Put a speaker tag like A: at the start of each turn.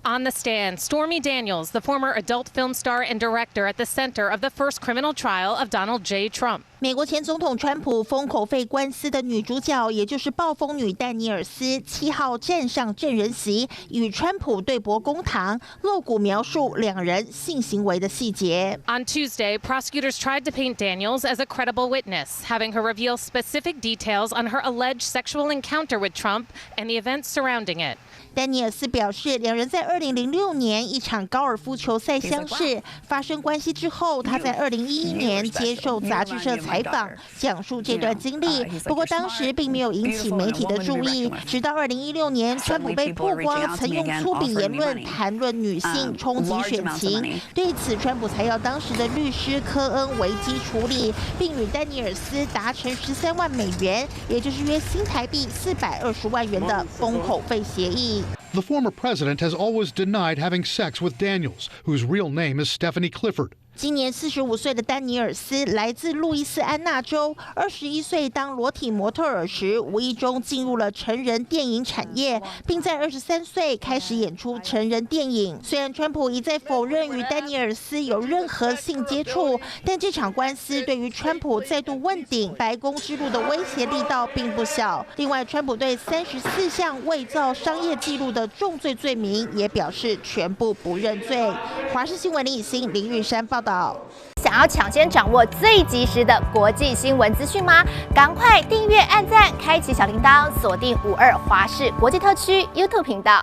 A: On the stand, Stormy Daniels, the former adult film star and director at the center of the first criminal trial of Donald J. Trump.
B: 美国前总统川普封口费官司的女主角，也就是暴风女丹尼尔斯，7号站上证人席，与川普对簿公堂，露骨描述两人性行为的细节。
A: On Tuesday, prosecutors tried to paint Daniels as a credible witness, having her reveal specific details on her alleged sexual encounter with Trump and the events surrounding it.
B: 丹尼尔斯表示，两人在2006年一场高尔夫球赛相识，发生关系之后，他在2011年接受杂志社采访，讲述这段经历。不过当时并没有引起媒体的注意，直到2016年，川普被曝光曾用粗鄙言论谈论女性，冲击选情。对此，川普才要当时的律师科恩危机处理，并与丹尼尔斯达成13万美元，也就是约新台币420万元的封口费协议。
C: The former president has always denied having sex with Daniels, whose real name is Stephanie Clifford.
B: 今年45岁的丹尼尔斯来自路易斯安那州，21岁当裸体模特儿时，无意中进入了成人电影产业，并在23岁开始演出成人电影。虽然川普一再否认与丹尼尔斯有任何性接触，但这场官司对于川普再度问鼎白宫之路的威胁力道并不小。另外，川普对34项伪造商业记录的重罪罪名也表示全部不认罪。华视新闻林以欣、林玉山报道。
D: 想要抢先掌握最及时的国际新闻资讯吗？赶快订阅、按赞、开启小铃铛，锁定52华视国际特区 YouTube 频道。